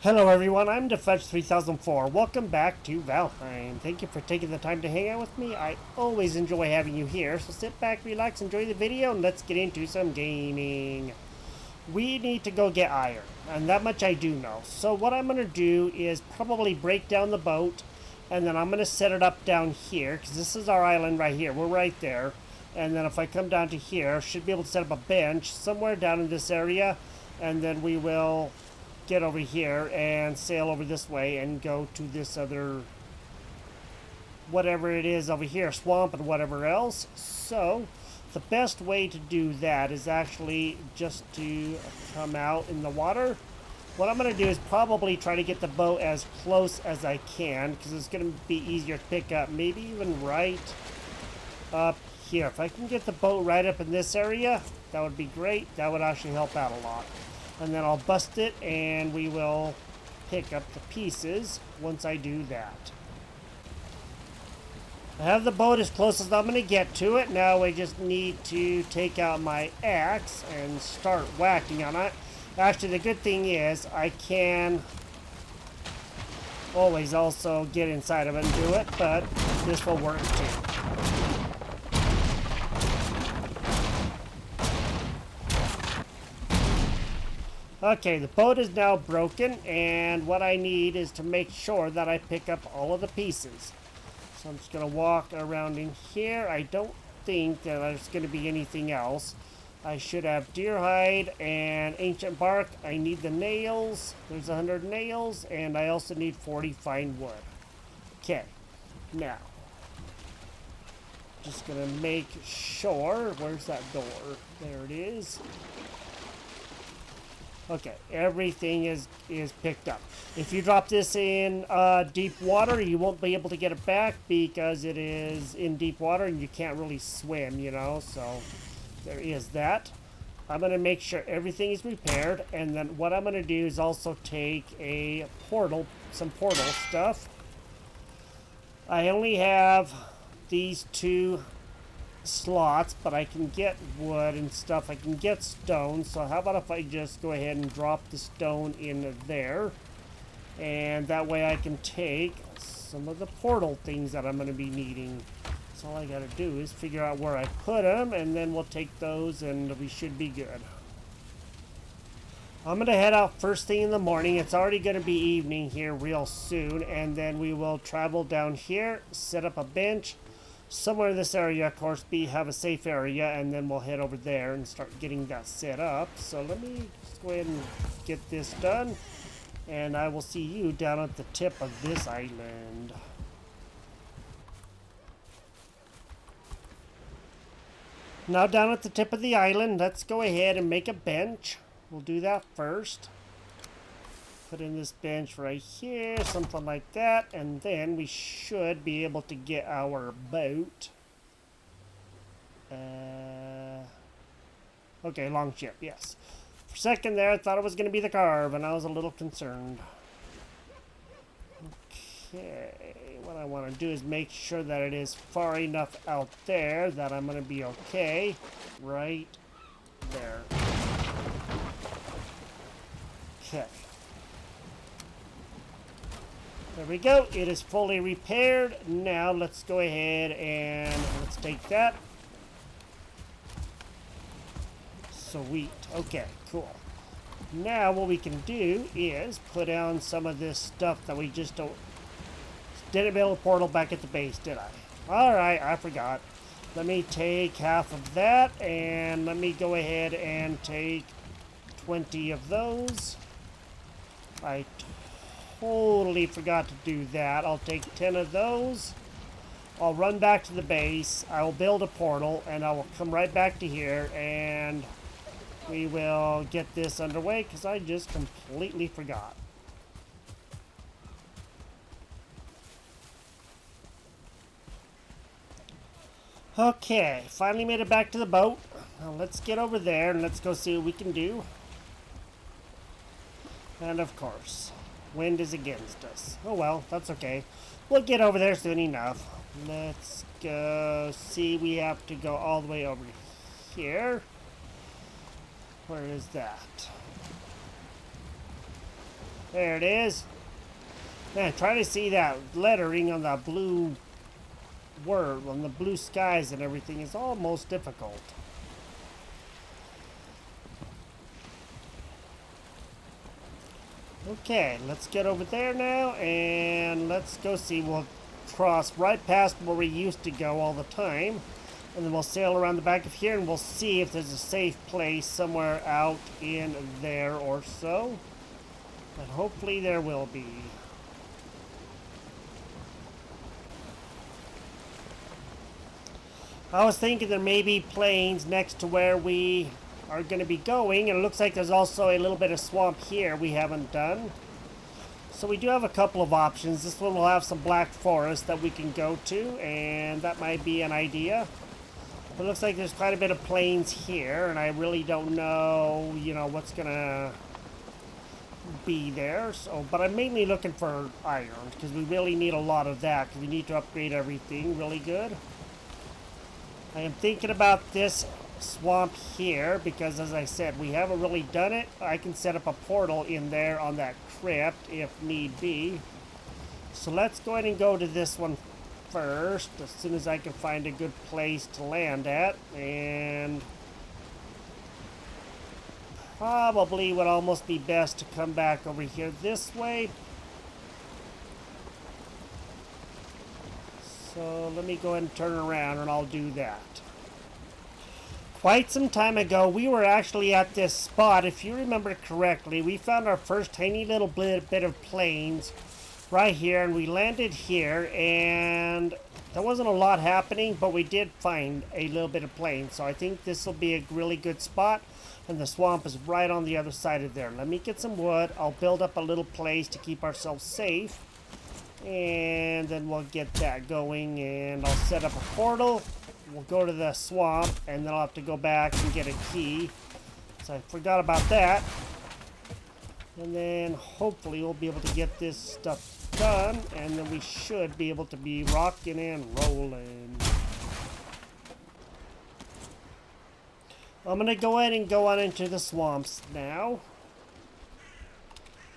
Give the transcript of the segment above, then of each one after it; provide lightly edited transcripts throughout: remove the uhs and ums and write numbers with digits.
Hello everyone, I'm Defudge3004. Welcome back to Valheim. Thank you for taking the time to hang out with me. I always enjoy having you here, so sit back, relax, enjoy the video, and let's get into some gaming. We need to go get iron, and that much I do know. So what I'm going to do is probably break down the boat, and then I'm going to set it up down here, because this is our island right here. We're right there. And then if I come down to here, I should be able to set up a bench somewhere down in this area, and then we will get over here and sail over this way and go to this other whatever it is over here, swamp and whatever else. So the best way to do that is actually just to come out in the water. What I'm going to do is probably try to get the boat as close as I can, because it's going to be easier to pick up, maybe even right up here. If I can get the boat right up in this area, that would be great. That would actually help out a lot. And then I'll bust it and we will pick up the pieces once I do that. I have the boat as close as I'm going to get to it. Now I just need to take out my axe and start whacking on it. Actually, the good thing is I can always also get inside of it and do it, but this will work too. Okay, the boat is now broken, and what I need is to make sure that I pick up all of the pieces. So I'm just going to walk around in here. I don't think that there's going to be anything else. I should have deer hide and ancient bark. I need the nails. There's 100 nails, and I also need 40 fine wood. Okay, now, just going to make sure. Where's that door? There it is. Okay, everything is picked up. If you drop this in deep water, you won't be able to get it back because it is in deep water and you can't really swim, you know, so there is that. I'm going to make sure everything is repaired, and then what I'm going to do is also take some portal stuff. I only have these two slots, but I can get wood and stuff. I can get stone, so how about if I just go ahead and drop the stone in there, and that way I can take some of the portal things that I'm going to be needing. So all I got to do is figure out where I put them, and then we'll take those and we should be good. I'm going to head out first thing in the morning. It's already going to be evening here real soon, and then we will travel down here, set up a bench somewhere in this area, of course, have a safe area, and then we'll head over there and start getting that set up. So let me just go ahead and get this done, and I will see you down at the tip of this island. Now down at the tip of the island, let's go ahead and make a bench. We'll do that first. Put in this bench right here, something like that, and then we should be able to get our boat. Okay, longship, yes. For a second there, I thought it was going to be the Carve, and I was a little concerned. Okay, what I want to do is make sure that it is far enough out there that I'm going to be okay. Right there. Okay. There we go. It is fully repaired. Now let's go ahead and let's take that. Sweet. Okay, cool. Now what we can do is put down some of this stuff that we just didn't build a portal back at the base, did I? Alright, I forgot. Let me take half of that, and let me go ahead and take 20 of those. I totally forgot to do that. I'll take 10 of those. I'll run back to the base. I will build a portal, and I will come right back to here, and we will get this underway because I just completely forgot. Okay, finally made it back to the boat. Now let's get over there and let's go see what we can do. And of course, wind is against us. Oh well, that's okay. We'll get over there soon enough. Let's go see. We have to go all the way over here. Where is that? There it is. Man, trying to see that lettering on the blue word, on the blue skies and everything is almost difficult. Okay, let's get over there now, and let's go see. We'll cross right past where we used to go all the time, and then we'll sail around the back of here, and we'll see if there's a safe place somewhere out in there or so. And hopefully there will be. I was thinking there may be plains next to where we are going to be going, and it looks like there's also a little bit of swamp here we haven't done. So we do have a couple of options. This one will have some black forest that we can go to, and that might be an idea. But it looks like there's quite a bit of plains here, and I really don't know, what's going to be there. So, but I'm mainly looking for iron, because we really need a lot of that, because we need to upgrade everything really good. I am thinking about this swamp here because, as I said, we haven't really done it. I can set up a portal in there on that crypt if need be. So let's go ahead and go to this one first as soon as I can find a good place to land at, and probably would almost be best to come back over here this way. So let me go ahead and turn around and I'll do that. Quite some time ago, we were actually at this spot. If you remember correctly, we found our first tiny little bit of plains right here, and we landed here, and there wasn't a lot happening, but we did find a little bit of plains. So I think this will be a really good spot, and the swamp is right on the other side of there. Let me get some wood. I'll build up a little place to keep ourselves safe, and then we'll get that going, and I'll set up a portal. We'll go to the swamp, and then I'll have to go back and get a key. So I forgot about that. And then hopefully we'll be able to get this stuff done, and then we should be able to be rocking and rolling. I'm going to go ahead and go on into the swamps now.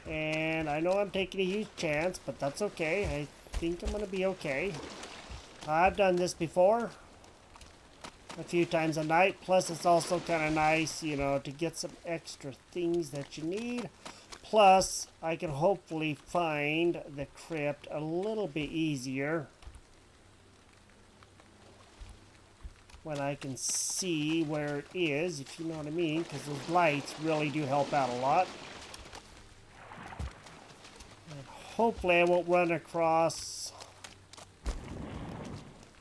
And I know I'm taking a huge chance, but that's okay. I think I'm going to be okay. I've done this before a few times a night. Plus, it's also kind of nice, to get some extra things that you need. Plus, I can hopefully find the crypt a little bit easier when I can see where it is, if you know what I mean, because those lights really do help out a lot. And hopefully I won't run across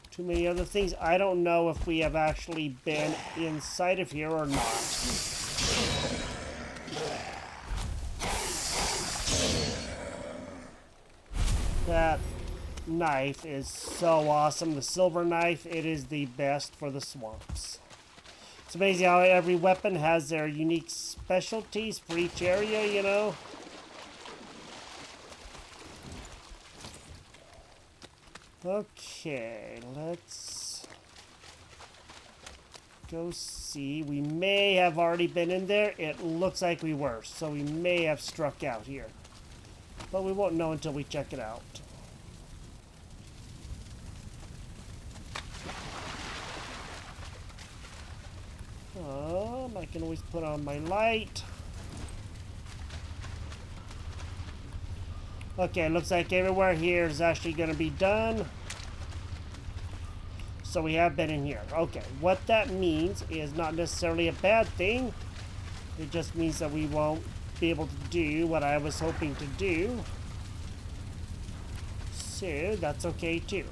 too many other things. I don't know if we have actually been inside of here or not. That knife is so awesome. The silver knife, it is the best for the swamps. It's amazing how every weapon has their unique specialties for each area, Okay, let's go see. We may have already been in there. It looks like we were, so we may have struck out here. But we won't know until we check it out. I can always put on my light. Okay, looks like everywhere here is actually going to be done. So we have been in here. Okay, what that means is not necessarily a bad thing. It just means that we won't be able to do what I was hoping to do. So that's okay too.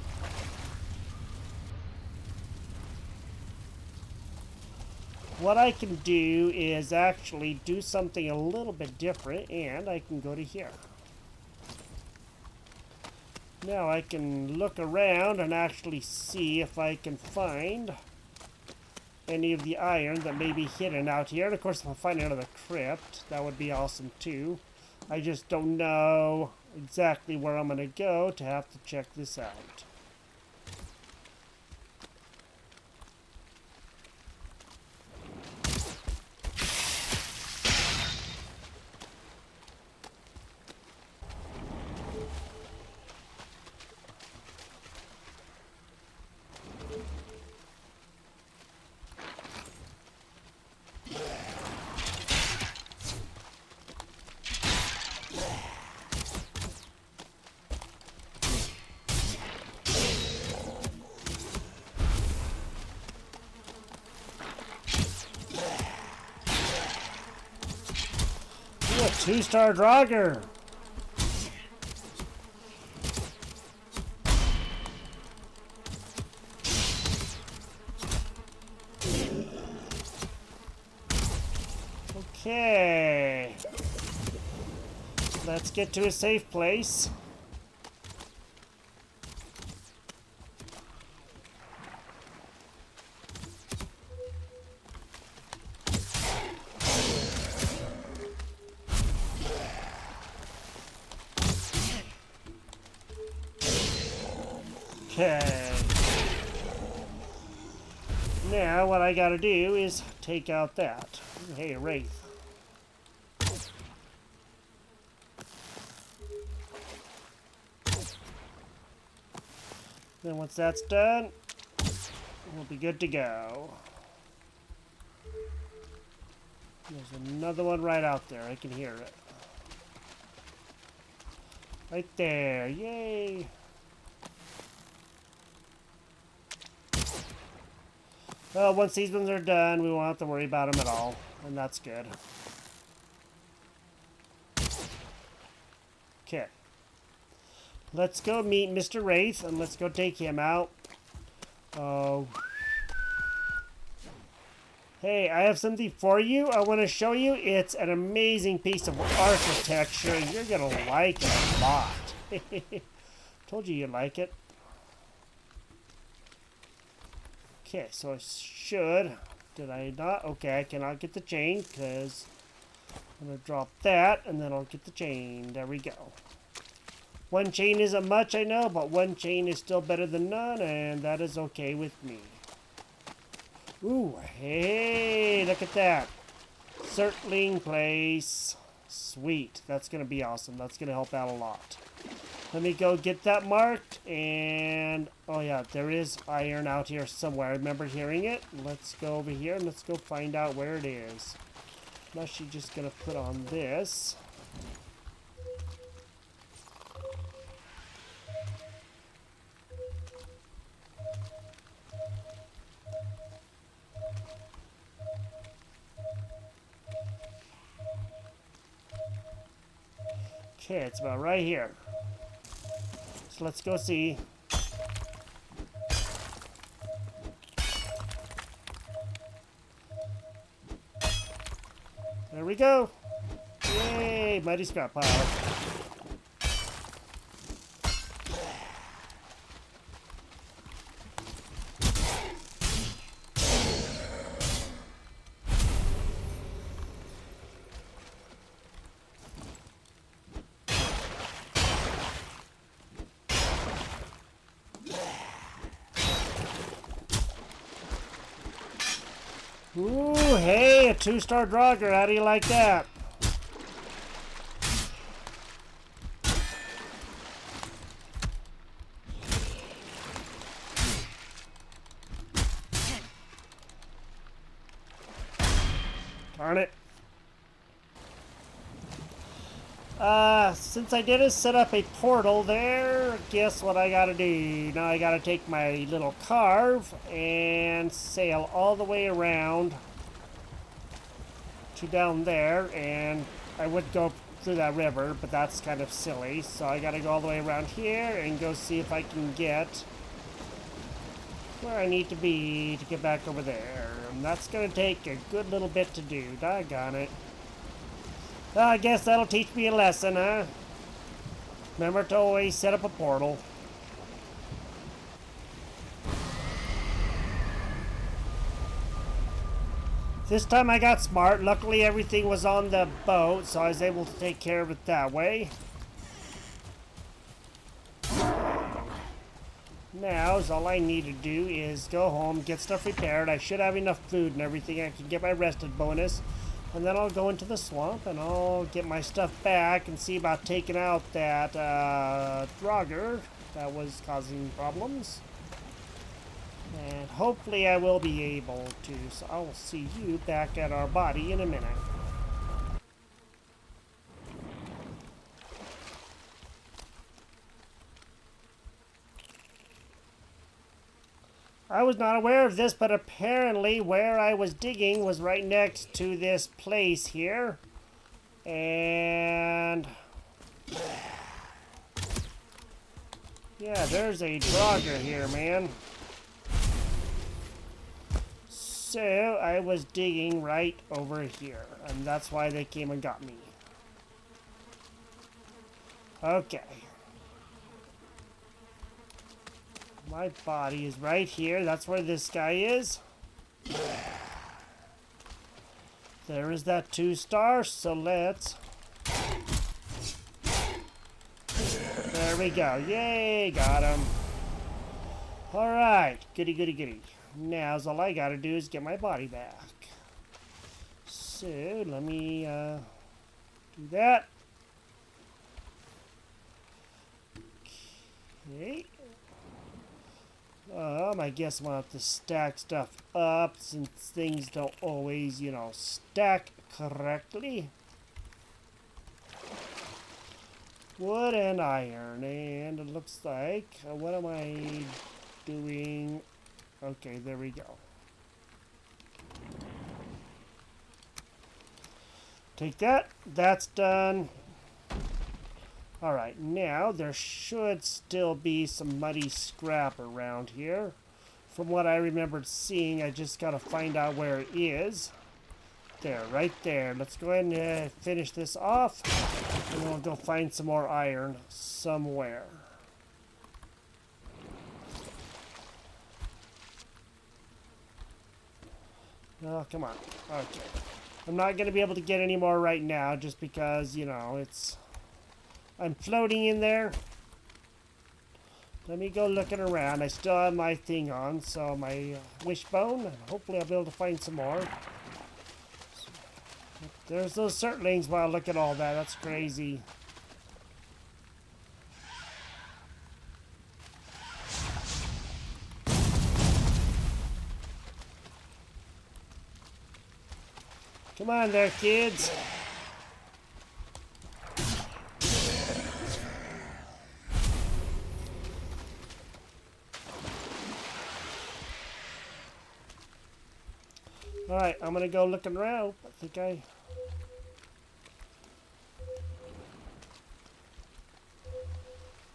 What I can do is actually do something a little bit different, and I can go to here. Now I can look around and actually see if I can find any of the iron that may be hidden out here. And of course, if I find another crypt, that would be awesome too. I just don't know exactly where I'm going to go to have to check this out. 2-star Draugr. Okay. Let's get to a safe place. Okay. Now what I gotta do is take out that. Hey, Wraith. Then once that's done, we'll be good to go. There's another one right out there. I can hear it. Right there. Yay. Well, once these ones are done, we won't have to worry about them at all. And that's good. Okay. Let's go meet Mr. Wraith, and let's go take him out. Oh. Hey, I have something for you. I want to show you. It's an amazing piece of architecture. You're going to like it a lot. Told you you'd like it. Okay, so I should. Did I not? Okay, I cannot get the chain because I'm going to drop that and then I'll get the chain. There we go. One chain isn't much, I know, but one chain is still better than none, and that is okay with me. Ooh, hey, look at that. Circling place. Sweet. That's going to be awesome. That's going to help out a lot. Let me go get that marked, and oh yeah, there is iron out here somewhere. I remember hearing it. Let's go over here and let's go find out where it is. Now she's just going to put on this. Okay, it's about right here. So let's go see. There we go. Yay, mighty scrap pile. Ooh, hey, a 2-star Draugr. How do you like that? Darn it. Since I didn't set up a portal there, guess what I gotta do? Now I gotta take my little carve and sail all the way around to down there, and I would go through that river, but that's kind of silly, so I gotta go all the way around here and go see if I can get where I need to be to get back over there, and that's gonna take a good little bit to do. Doggone it. Well, I guess that'll teach me a lesson, huh? Remember to always set up a portal. This time I got smart. Luckily everything was on the boat, so I was able to take care of it that way. Now, all I need to do is go home, get stuff repaired. I should have enough food and everything. I can get my rested bonus. And then I'll go into the swamp and I'll get my stuff back and see about taking out that Draugr that was causing problems. And hopefully I will be able to. So I'll see you back at our body in a minute. I was not aware of this, but apparently where I was digging was right next to this place here. And yeah, there's a Draugr here, man. So I was digging right over here, and that's why they came and got me. Okay. My body is right here. That's where this guy is. There is that 2-star, so let's... There we go. Yay, got him. Alright, goody, goody, goody. Now, all I gotta do is get my body back. So, let me do that. Okay. I guess I'm gonna have to stack stuff up since things don't always, you know, stack correctly. Wood and iron, and it looks like, what am I doing? Okay, there we go. Take that, that's done. Alright, now there should still be some muddy scrap around here. From what I remembered seeing, I just gotta find out where it is. There, right there. Let's go ahead and finish this off. And then we'll go find some more iron somewhere. Oh, come on. Okay. I'm not gonna be able to get any more right now just because, you know, I'm floating in there. Let me go looking around. I still have my thing on, so my wishbone. Hopefully I'll be able to find some more. There's those certlings. Wow, look at all that. That's crazy. Come on there, kids. Alright, I'm gonna go looking around. I think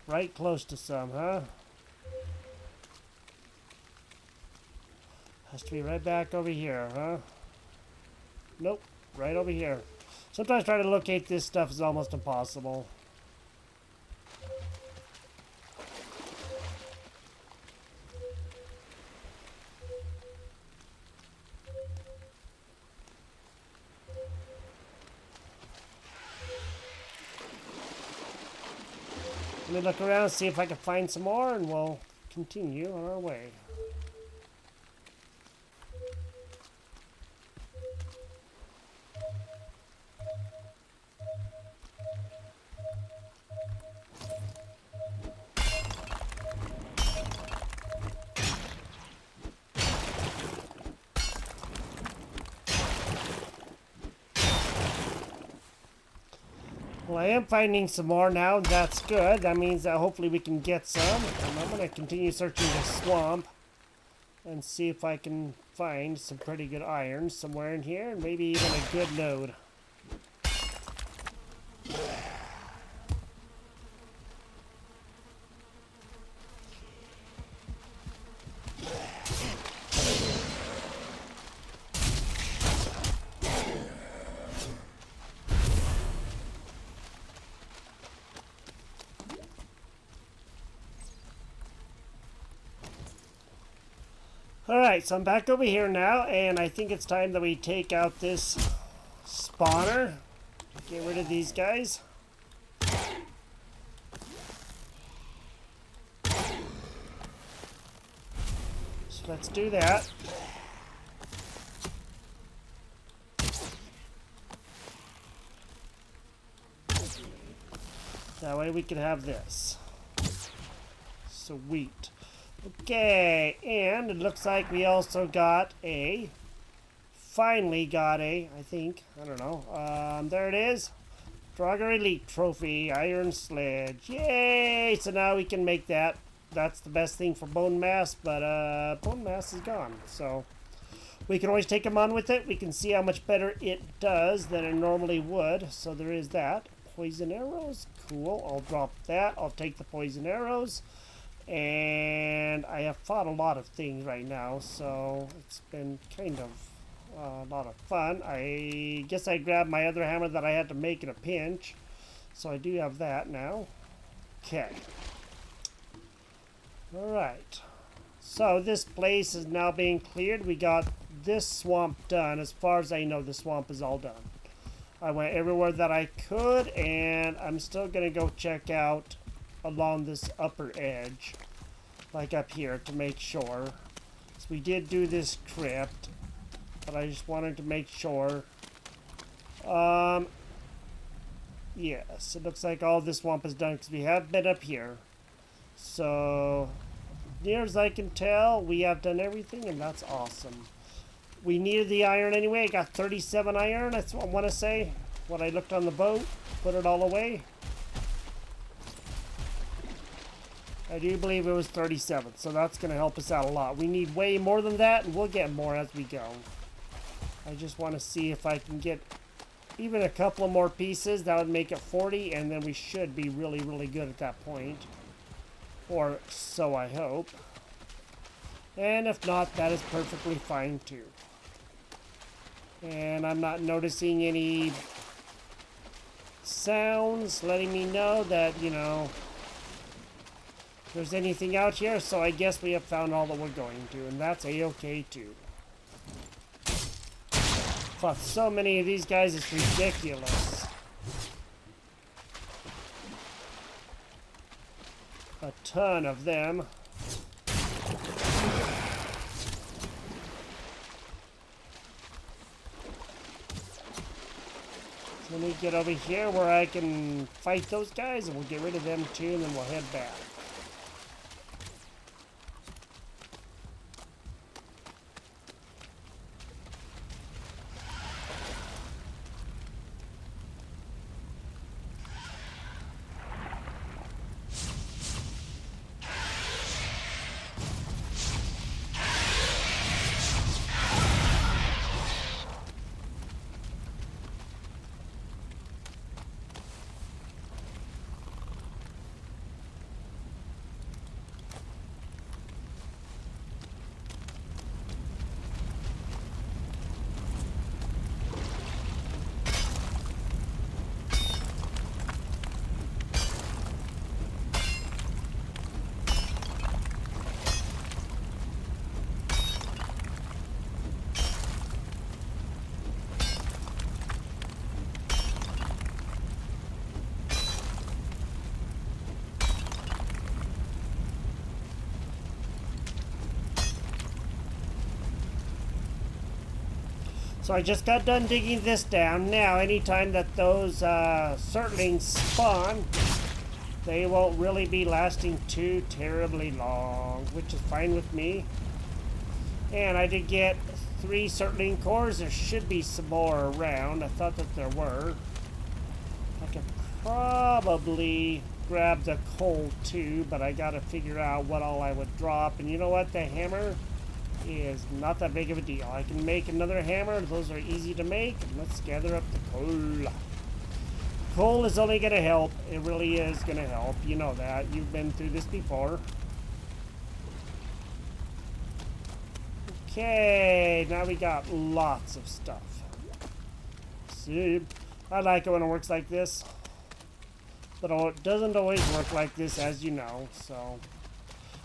right close to some, huh? Has to be right back over here, huh? Nope, right over here. Sometimes trying to locate this stuff is almost impossible. Let me look around, see if I can find some more, and we'll continue on our way. Well, I am finding some more now. That's good. That means that hopefully we can get some. And I'm going to continue searching the swamp and see if I can find some pretty good iron somewhere in here. And maybe even a good load. Alright, so I'm back over here now, and I think it's time that we take out this spawner. Get rid of these guys. So let's do that. That way we can have this. Sweet. Okay, and it looks like we also got finally got I don't know, there it is. Draugr Elite Trophy, Iron Sledge. Yay! So now we can make that. That's the best thing for bone mass, but bone mass is gone. So We can always take them on with it. We can see how much better it does than it normally would. So there is that. Poison arrows. Cool. I'll drop that. I'll take the poison arrows. And I have fought a lot of things right now. So it's been kind of a lot of fun. I guess I grabbed my other hammer that I had to make in a pinch. So I do have that now. Okay. Alright. So this place is now being cleared. We got this swamp done. As far as I know, the swamp is all done. I went everywhere that I could, and I'm still going to go check out along this upper edge. Like up here, to make sure. So we did do this crypt, but I just wanted to make sure. Yes, it looks like all this swamp is done because we have been up here. So, near as I can tell, we have done everything, and that's awesome. We needed the iron anyway. I got 37 iron, that's what I want to say. When I looked on the boat, put it all away. I do believe it was 37, so that's going to help us out a lot. We need way more than that, and we'll get more as we go. I just want to see if I can get even a couple of more pieces. That would make it 40, and then we should be really, really good at that point. Or so I hope. And if not, that is perfectly fine too. And I'm not noticing any sounds letting me know that, you know, there's anything out here, so I guess we have found all that we're going to, and that's a-okay too. Fought so many of these guys, it's ridiculous. A ton of them. So let me get over here where I can fight those guys, and we'll get rid of them too, and then we'll head back. So I just got done digging this down. Now, anytime that those certlings spawn, they won't really be lasting too terribly long, which is fine with me. And I did get 3 certling cores. There should be some more around. I thought that there were. I could probably grab the coal too, but I gotta figure out what all I would drop. And you know what? The hammer is not that big of a deal. I can make another hammer. Those are easy to make. Let's gather up the coal. Coal is only going to help. It really is going to help. You know that. You've been through this before. Okay, now we got lots of stuff. See, I like it when it works like this, but it doesn't always work like this, as you know. So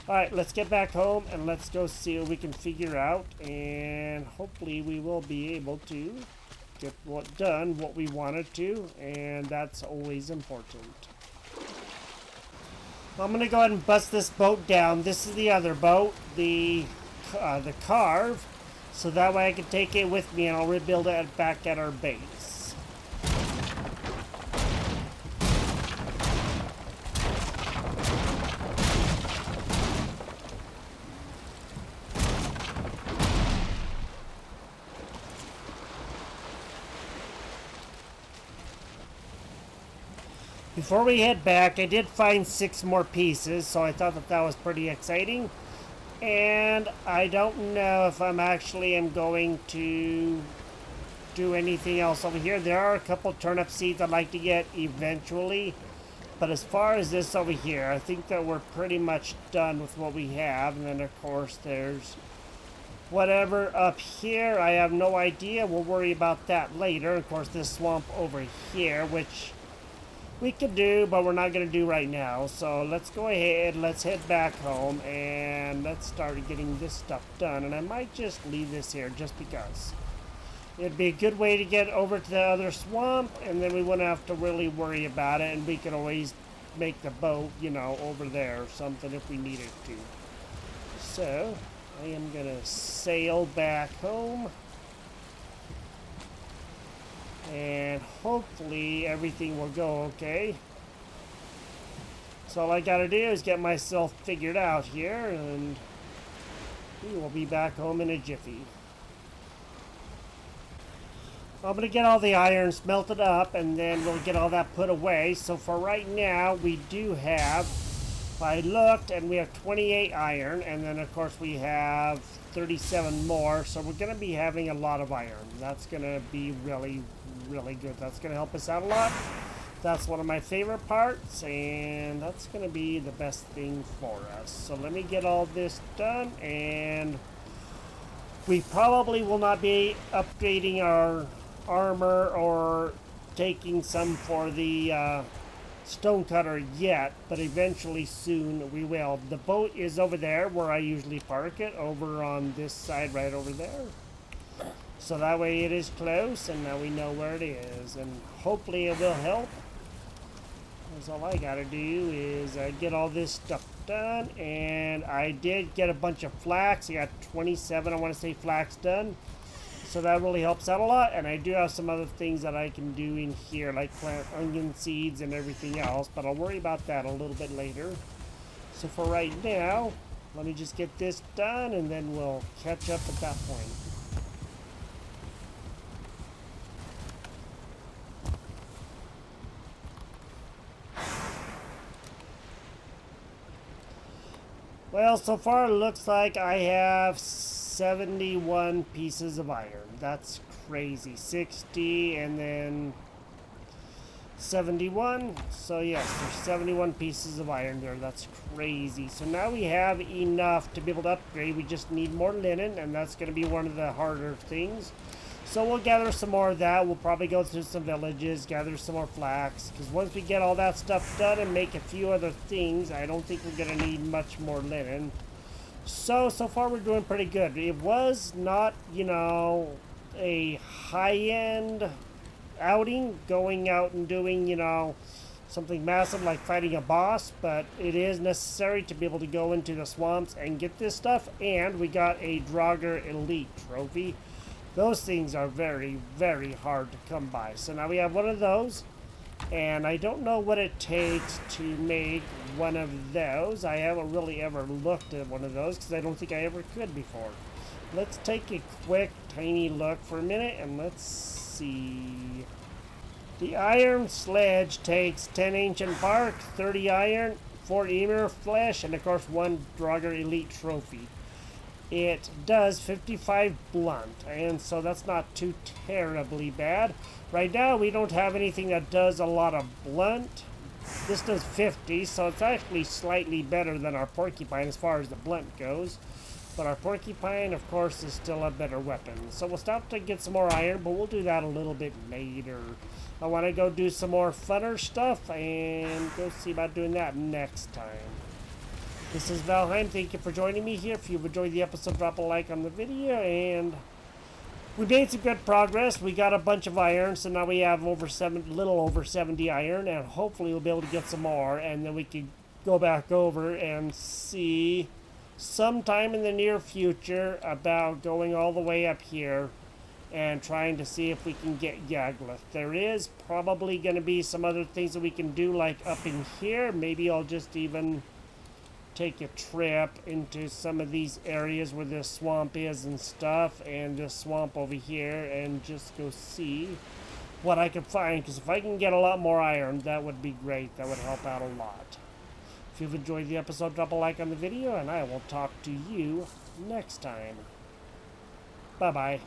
alright, let's get back home and let's go see what we can figure out, and hopefully we will be able to get done what we wanted to, and that's always important. I'm gonna go ahead and bust this boat down. This is the other boat, the carve, so that way I can take it with me and I'll rebuild it back at our base. Before we head back, I did find 6 more pieces, so I thought that that was pretty exciting. And I don't know if I'm going to do anything else over here. There are a couple turnip seeds I'd like to get eventually. But as far as this over here, I think that we're pretty much done with what we have. And then, of course, there's whatever up here. I have no idea. We'll worry about that later. Of course, this swamp over here, which we could do, but we're not going to do right now. So let's go ahead. Let's head back home, and let's start getting this stuff done. And I might just leave this here just because. It'd be a good way to get over to the other swamp, and then we wouldn't have to really worry about it, and we could always make the boat, you know, over there or something if we needed to. So, I am going to sail back home, and hopefully everything will go okay. So all I got to do is get myself figured out here, and we will be back home in a jiffy. I'm going to get all the iron smelted up, and then we'll get all that put away. So for right now, we do have, I looked, and we have 28 iron, and then of course we have 37 more. So we're going to be having a lot of iron. That's going to be really, really good. That's going to help us out a lot. That's one of my favorite parts, and that's going to be the best thing for us. So let me get all this done, and we probably will not be upgrading our armor or taking some for the stonecutter yet, but eventually soon we will. The boat is over there where I usually park it, over on this side right over there. So that way it is close, and now we know where it is, and hopefully it will help. Because all I gotta do is get all this stuff done, and I did get a bunch of flax. I got 27, I want to say, flax done. So that really helps out a lot, and I do have some other things that I can do in here, like plant onion seeds and everything else, but I'll worry about that a little bit later. So for right now, let me just get this done, and then we'll catch up at that point. Well, so far it looks like I have 71 pieces of iron. That's crazy. 60 and then 71. So yes, there's 71 pieces of iron there. That's crazy. So now we have enough to be able to upgrade. We just need more linen, and that's going to be one of the harder things. So we'll gather some more of that. We'll probably go through some villages, gather some more flax. Because once we get all that stuff done and make a few other things, I don't think we're going to need much more linen. So far we're doing pretty good. It was not, you know, a high-end outing, going out and doing, you know, something massive like fighting a boss, but it is necessary to be able to go into the swamps and get this stuff. And we got a Draugr Elite trophy. Those things are very, very hard to come by. So now we have one of those, and I don't know what it takes to make one of those. I haven't really ever looked at one of those because I don't think I ever could before. Let's take a quick, tiny look for a minute, and let's see. The iron sledge takes 10 ancient bark, 30 iron, 4 emir flesh, and of course 1 Draugr Elite trophy. It does 55 blunt, and so that's not too terribly bad. Right now we don't have anything that does a lot of blunt. This does 50, so it's actually slightly better than our porcupine as far as the blunt goes. But our porcupine, of course, is still a better weapon. So we'll stop to get some more iron, but we'll do that a little bit later. I want to go do some more funner stuff and go see about doing that next time. This is Valheim. Thank you for joining me here. If you've enjoyed the episode, drop a like on the video, and we made some good progress. We got a bunch of iron, so now we have little over 70 iron, and hopefully we'll be able to get some more, and then we can go back over and see sometime in the near future about going all the way up here and trying to see if we can get Yaglith. There is probably going to be some other things that we can do, like up in here. Maybe I'll just even take a trip into some of these areas where this swamp is and stuff, and this swamp over here, and just go see what I can find, because if I can get a lot more iron, that would be great. That would help out a lot. If you've enjoyed the episode, drop a like on the video, and I will talk to you next time. Bye-bye.